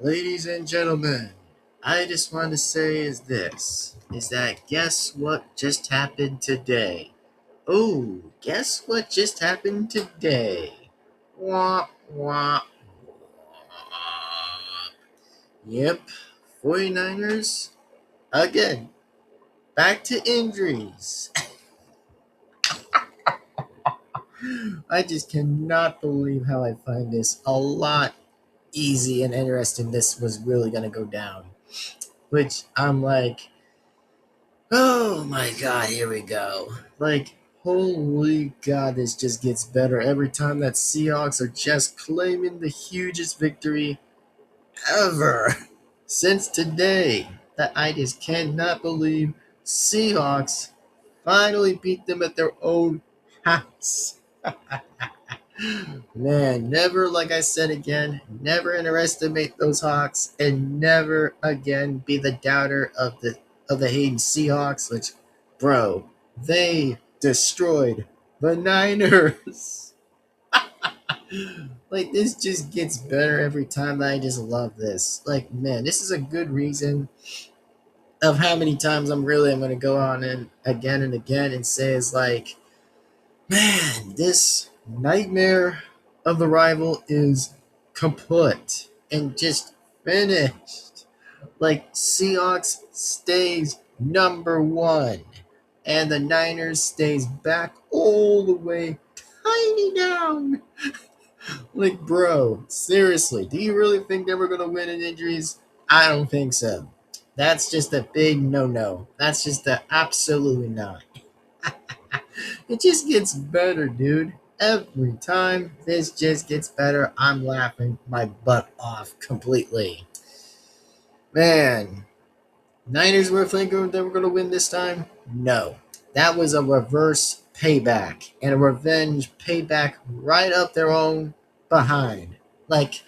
Ladies and gentlemen, I just want to say is that guess what just happened today? Oh, guess what just happened today? Wah, wah, wah. Yep, 49ers, again, back to injuries. I just cannot believe how I find this a lot easy and interesting this was really going to go down. Which I'm like, oh my god, here we go. Like, holy god, this just gets better every time that Seahawks are just claiming the hugest victory ever since today. That I just cannot believe Seahawks finally beat them at their own house. Man, never, like I said again, never underestimate those Hawks and never again be the doubter of the Hayden Seahawks, which, bro, they destroyed the Niners. Like, this just gets better every time. I just love this. Like, man, this is a good reason of how many times I'm going to go on and again and say is like, man, this nightmare of the rival is kaput and just finished. Like, Seahawks stays number one, and the Niners stays back all the way tiny down. Like, bro, seriously, do you really think they were going to win in injuries? I don't think so. That's just a big no-no. That's just a absolutely not. It just gets better, dude. Every time this just gets better, I'm laughing my butt off completely. Man, Niners were thinking they were going to win this time? No. That was a reverse payback and a revenge payback right up their own behind. Like,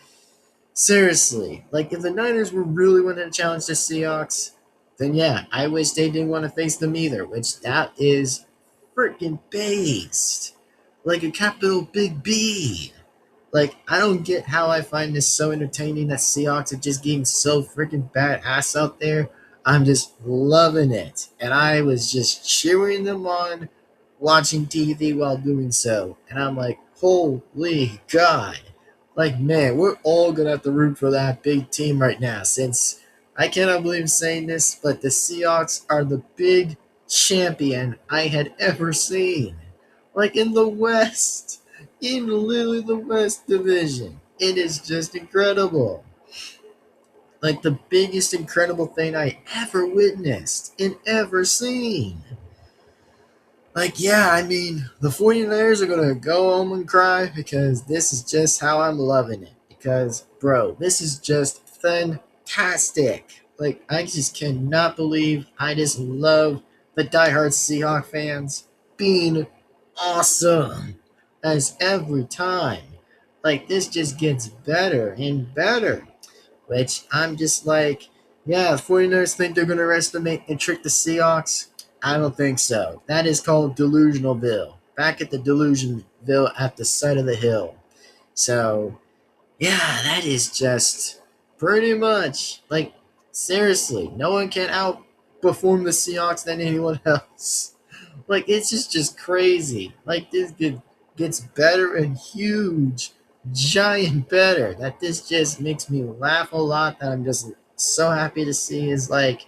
seriously. Like, if the Niners were really wanting to challenge the Seahawks, then yeah, I wish they didn't want to face them either, which that is freaking based. Like a capital big B. Like, I don't get how I find this so entertaining that Seahawks are just getting so freaking badass out there. I'm just loving it. And I was just cheering them on, watching TV while doing so. And I'm like, holy God. Like, man, we're all going to have to root for that big team right now since I cannot believe saying this, but the Seahawks are the big champion I had ever seen. Like, in the West, in literally the West Division. It is just incredible. Like, the biggest incredible thing I ever witnessed and ever seen. Like, yeah, I mean, the 49ers are going to go home and cry because this is just how I'm loving it. Because, bro, this is just fantastic. Like, I just cannot believe I just love the diehard Seahawk fans being awesome as every time. Like, this just gets better and better. Which I'm just like, yeah, the 49ers think they're going to underestimate and trick the Seahawks. I don't think so. That is called Delusionalville. Back at the Delusionville at the side of the hill. So, yeah, that is just pretty much like, seriously, no one can outperform the Seahawks than anyone else. Like, it's just crazy. Like, gets better and huge, giant better. That this just makes me laugh a lot. That I'm just so happy to see is like,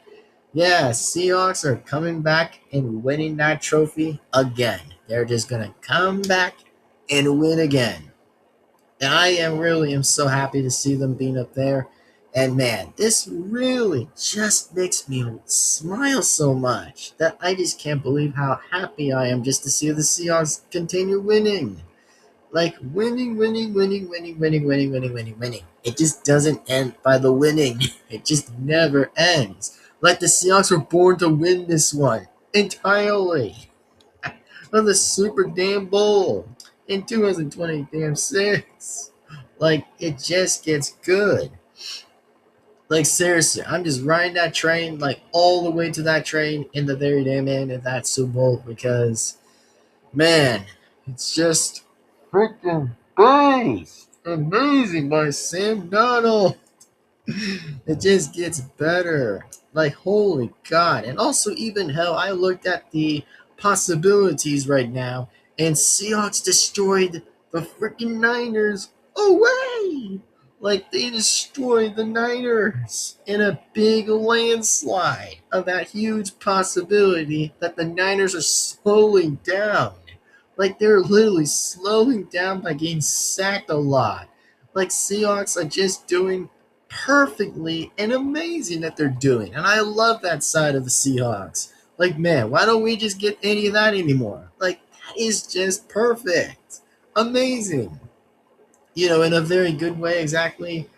yeah, Seahawks are coming back and winning that trophy again. They're just gonna come back and win again. And I am so happy to see them being up there. And man, this really just makes me smile so much that I just can't believe how happy I am just to see the Seahawks continue winning. Like, winning, winning, winning, winning, winning, winning, winning, winning, winning. It just doesn't end by the winning. It just never ends. Like, the Seahawks were born to win this one entirely. On the Super Damn Bowl in 2026. Like, it just gets good. Like, seriously, I'm just riding that train, like, all the way to that train in the very damn end of that Super Bowl because, man, it's just freaking based. Amazing by Sam Donald. It just gets better. Like, holy God. And also, even hell, I looked at the possibilities right now, and Seahawks destroyed the freaking Niners away. Like, they destroyed the Niners in a big landslide of that huge possibility that the Niners are slowing down. Like, they're literally slowing down by getting sacked a lot. Like, Seahawks are just doing perfectly and amazing that they're doing. And I love that side of the Seahawks. Like, man, why don't we just get any of that anymore? Like, that is just perfect. Amazing. In a very good way, exactly.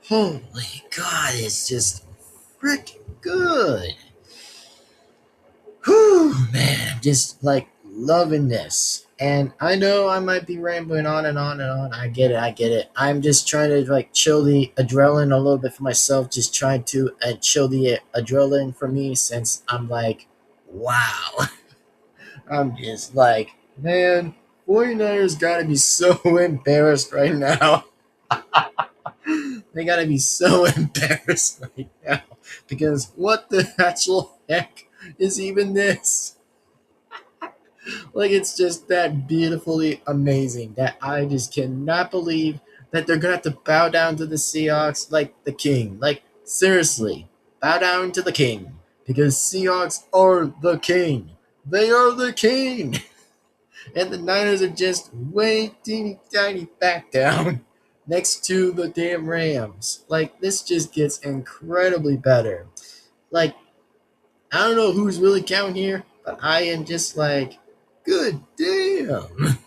Holy God, it's just freaking good. Whew, man, just like loving this. And I know I might be rambling on and on and on. I get it. I get it. I'm just trying to like chill the adrenaline a little bit for myself. Just trying to chill the adrenaline for me since I'm like, wow. I'm just like, man, 49ers gotta be so embarrassed right now. They gotta be so embarrassed right now. Because what the actual heck is even this? Like, it's just that beautifully amazing that I just cannot believe that they're gonna have to bow down to the Seahawks like the king. Like, seriously, bow down to the king because Seahawks are the king. They are the king, and the Niners are just way teeny tiny back down next to the damn Rams. Like, this just gets incredibly better. Like, I don't know who's really counting here, but I am just like, good damn.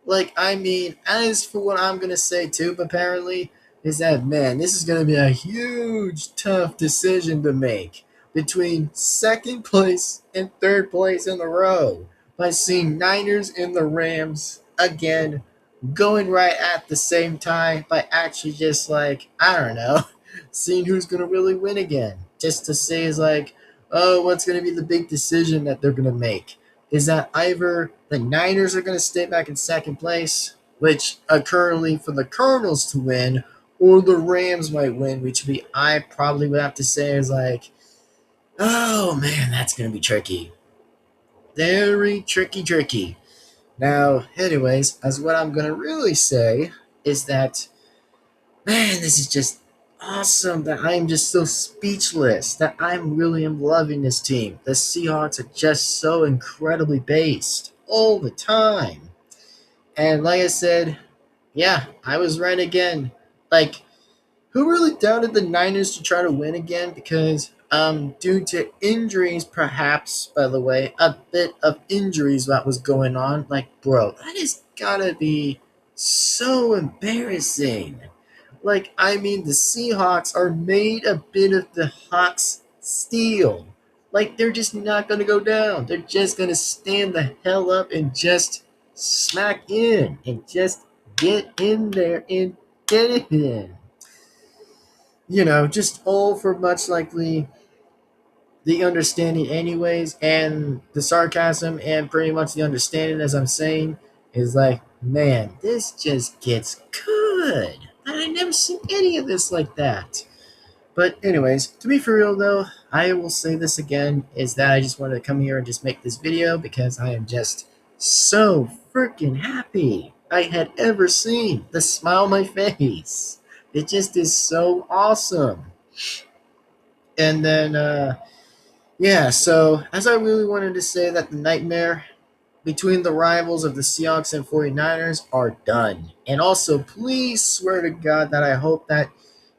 Like, I mean, as for what I'm gonna say too, apparently, is that man, this is gonna be a huge, tough decision to make between second place and third place in the row by seeing Niners and the Rams again going right at the same time by actually just like, I don't know, seeing who's gonna really win again. Just to say is like, oh, what's gonna be the big decision that they're gonna make? Is that either the Niners are gonna stay back in second place, which are currently for the Cardinals to win, or the Rams might win, which would be I probably would have to say is like, oh man, that's gonna be tricky. Very tricky, tricky. Now, anyways, as what I'm gonna really say is that, man, this is just awesome that I'm just so speechless that I'm really am loving this team. The Seahawks are just so incredibly based all the time. And like I said, yeah, I was right again. Like, who really doubted the Niners to try to win again? Because due to injuries, perhaps, by the way, a bit of injuries that was going on. Like, bro, that is gotta be so embarrassing. Like, I mean, the Seahawks are made a bit of the Hawks steel. Like, they're just not gonna go down. They're just gonna stand the hell up and just smack in and just get in there and get it in. Just all for much likely the understanding anyways, and the sarcasm and pretty much the understanding as I'm saying is like, man, this just gets good. And I never seen any of this like that. But anyways, to be for real though, I will say this again, is that I just wanted to come here and just make this video because I am just so freaking happy I had ever seen the smile on my face. It just is so awesome. And then yeah, so as I really wanted to say that the nightmare between the rivals of the Seahawks and 49ers are done. And also, please swear to God that I hope that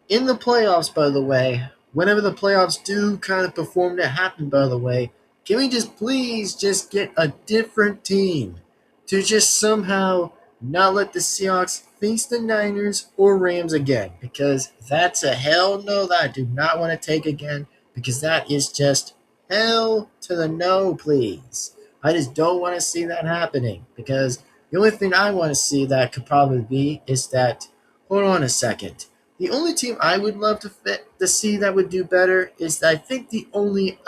in the playoffs, by the way, whenever the playoffs do kind of perform to happen, by the way, can we just please just get a different team to just somehow not let the Seahawks face the Niners or Rams again? Because that's a hell no that I do not want to take again, because that is just hell to the no, please. I just don't want to see that happening, because the only thing I want to see that could probably be is that, hold on a second. The only team I would love to see that would do better is that I think the only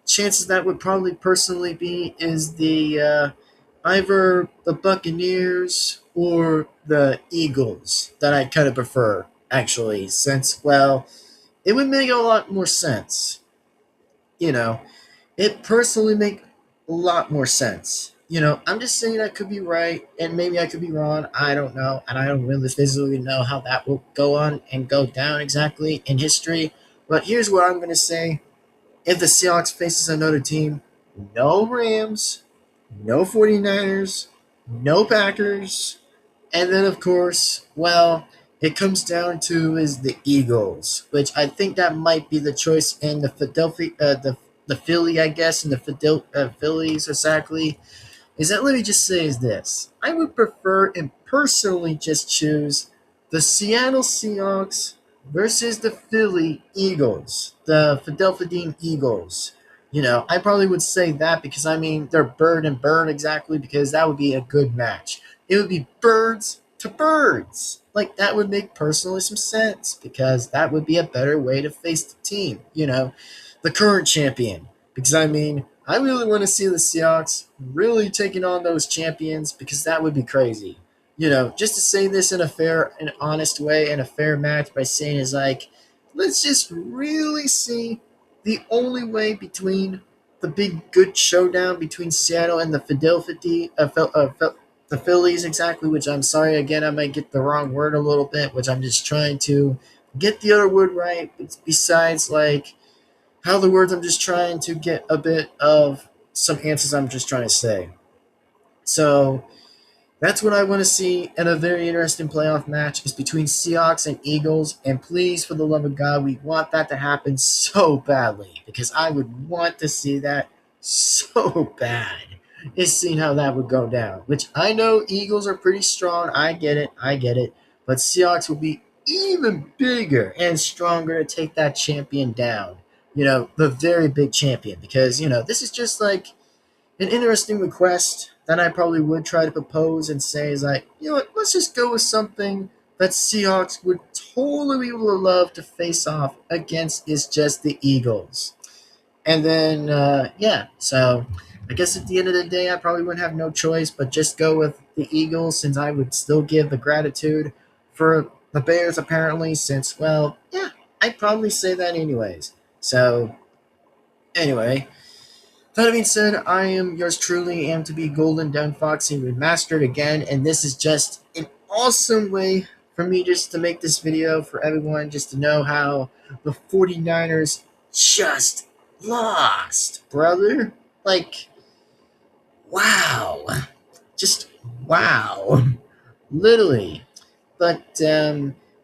chances that would probably personally be is the either the Buccaneers or the Eagles that I kind of prefer actually, since, well, it would make a lot more sense. You know, it personally make a lot more sense. I'm just saying I could be right, and maybe I could be wrong. I don't know, and I don't really physically know how that will go on and go down exactly in history. But here's what I'm gonna say: if the Seahawks faces another team, no Rams, no 49ers, no Packers, and then, of course, well, it comes down to is the Eagles, which I think that might be the choice in the Philadelphia, the Philly, I guess, and the Phillies exactly. Is that, let me just say is this: I would prefer and personally just choose the Seattle Seahawks versus the Philly Eagles, the Philadelphia Eagles. I probably would say that because I mean they're bird and bird exactly because that would be a good match. It would be birds to birds. Like that would make personally some sense because that would be a better way to face the team, the current champion. Because I mean, I really want to see the Seahawks really taking on those champions because that would be crazy. Just to say this in a fair and honest way and a fair match by saying is like, let's just really see the only way between the big good showdown between Seattle and the Philadelphia, the Phillies exactly. Which I'm sorry again, I might get the wrong word a little bit, which I'm just trying to get the other word right. Besides, like how the words, I'm just trying to get a bit of some answers I'm just trying to say. So that's what I want to see in a very interesting playoff match is between Seahawks and Eagles. And please, for the love of God, we want that to happen so badly because I would want to see that so bad. Is seeing how that would go down. Which I know Eagles are pretty strong. I get it. I get it. But Seahawks will be even bigger and stronger to take that champion down. The very big champion. Because, this is just like an interesting request that I probably would try to propose and say is like, what, let's just go with something that Seahawks would totally would love to face off against is just the Eagles. And then, yeah, so I guess at the end of the day, I probably wouldn't have no choice but just go with the Eagles since I would still give the gratitude for the Bears apparently since, well, yeah, I'd probably say that anyways. So, anyway, that being said, I am yours truly, am to be Golden Devin-Foxy remastered again, and this is just an awesome way for me just to make this video for everyone just to know how the 49ers just lost, brother. Like, wow. Just wow. Literally. But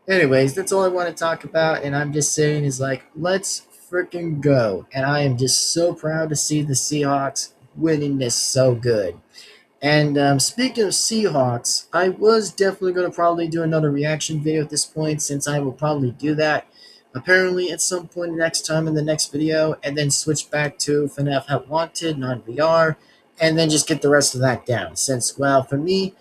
anyways, that's all I want to talk about, and I'm just saying is like, let's freaking go. And I am just so proud to see the Seahawks winning this so good. And speaking of Seahawks, I was definitely going to probably do another reaction video at this point, since I will probably do that apparently at some point next time in the next video, and then switch back to FNAF Help Wanted, non VR, and then just get the rest of that down. Since, well, for me,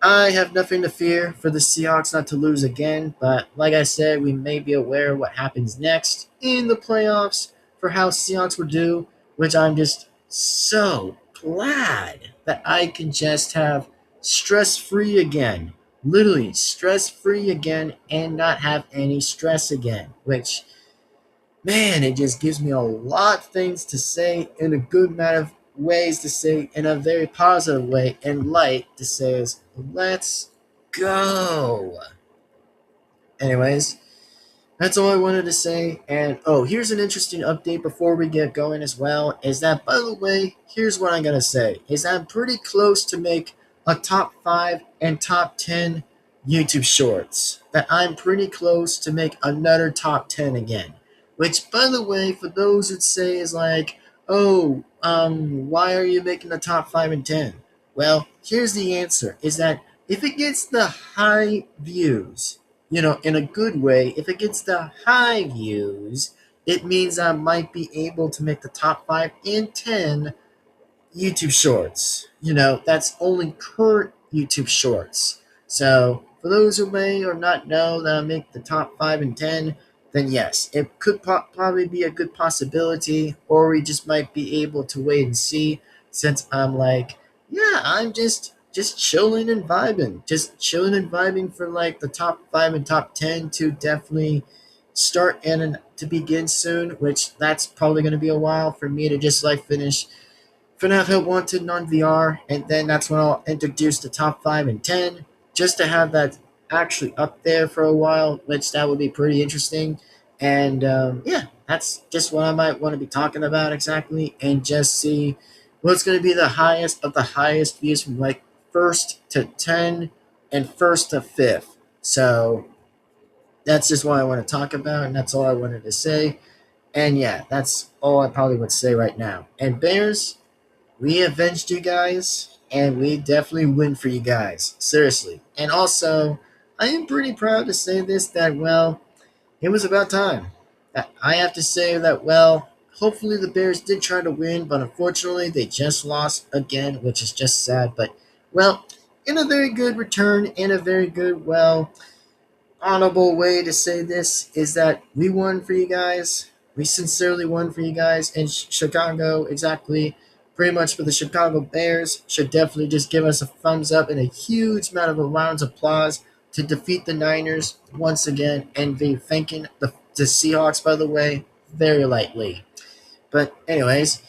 I have nothing to fear for the Seahawks not to lose again, but like I said, we may be aware of what happens next in the playoffs for how Seahawks will do, which I'm just so glad that I can just have stress-free again. Literally stress-free again and not have any stress again, which, man, it just gives me a lot of things to say in a good amount of ways to say in a very positive way and light to say is let's go. Anyways, that's all I wanted to say. And oh, here's an interesting update before we get going as well. Is that, by the way, here's what I'm gonna say is that I'm pretty close to make a top 5 and top 10 YouTube shorts. That I'm pretty close to make another top 10 again. Which, by the way, for those that say is like, oh, why are you making the top 5 and 10? Well, here's the answer: is that if it gets the high views, in a good way, if it gets the high views, it means I might be able to make the top 5 and 10 YouTube shorts. That's only current YouTube shorts. So, for those who may or not know that I make the top 5 and 10, then yes, it could probably be a good possibility, or we just might be able to wait and see since I'm like, yeah, I'm just just chilling and vibing, just chilling and vibing for like the top 5 and top 10 to definitely start and to begin soon, which that's probably going to be a while for me to just like finish FNAF Wanted on VR, and then that's when I'll introduce the top 5 and 10, just to have that actually up there for a while, which that would be pretty interesting. And yeah, that's just what I might want to be talking about exactly, and just see what's going to be the highest of the highest views from like first to 10 and first to fifth. So that's just what I want to talk about, and that's all I wanted to say. And yeah, that's all I probably would say right now. And Bears, we avenged you guys, and we definitely win for you guys. Seriously. And also, I am pretty proud to say this that, well, it was about time. I have to say that, well, hopefully the Bears did try to win, but unfortunately they just lost again, which is just sad. But, well, in a very good return, in a very good, well, honorable way to say this is that we won for you guys. We sincerely won for you guys. And Chicago, exactly, pretty much for the Chicago Bears, should definitely just give us a thumbs up and a huge amount of a round of applause to defeat the Niners once again and be thanking the Seahawks, by the way, very lightly. But, anyways,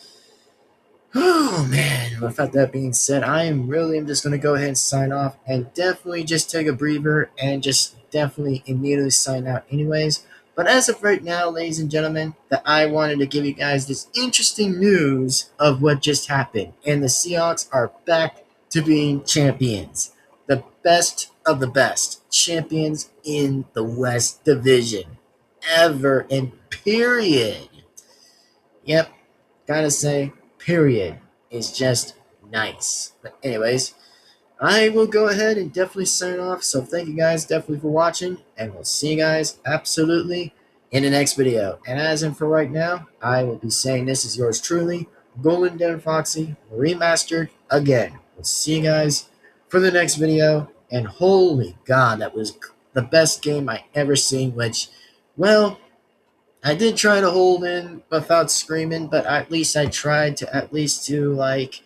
oh man, without that being said, I'm just gonna go ahead and sign off and definitely just take a breather and just definitely immediately sign out anyways. But as of right now, ladies and gentlemen, that I wanted to give you guys this interesting news of what just happened. And the Seahawks are back to being champions. The best of the best. Champions in the West Division. Ever and period. Yep, gotta say, period is just nice. But anyways, I will go ahead and definitely sign off. So thank you guys definitely for watching, and we'll see you guys absolutely in the next video. And as in for right now, I will be saying this is yours truly, Golden Devin-Foxy, remastered again. We'll see you guys for the next video. And holy God, that was the best game I ever seen, which, well, I did try to hold in without screaming, but at least I tried to like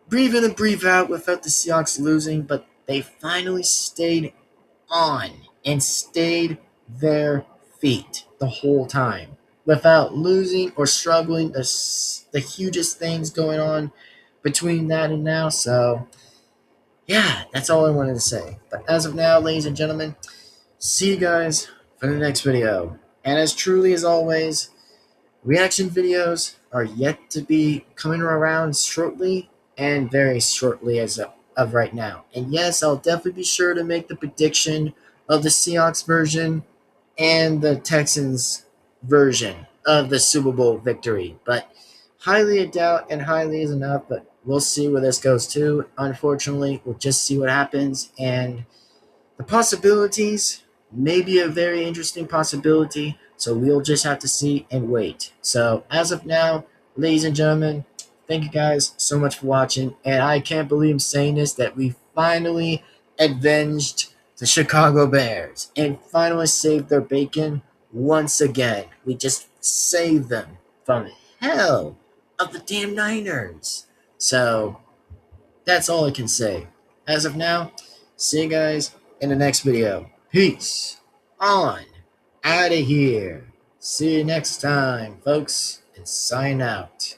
breathe in and breathe out without the Seahawks losing, but they finally stayed on and stayed their feet the whole time without losing or struggling. The hugest things going on between that and now. So yeah, that's all I wanted to say. But as of now, ladies and gentlemen, see you guys for the next video. And as truly as always, reaction videos are yet to be coming around shortly, and very shortly as of right now. And yes, I'll definitely be sure to make the prediction of the Seahawks version and the Texans version of the Super Bowl victory. But highly a doubt, and highly is enough, but we'll see where this goes to. Unfortunately, we'll just see what happens, and the possibilities may be a very interesting possibility, so we'll just have to see and wait. So as of now, ladies and gentlemen, thank you guys so much for watching, and I can't believe I'm saying this, that we finally avenged the Chicago Bears and finally saved their bacon once again. We just saved them from hell of the damn Niners. So that's all I can say. As of now, see you guys in the next video. Peace on out of here. See you next time, folks, and sign out.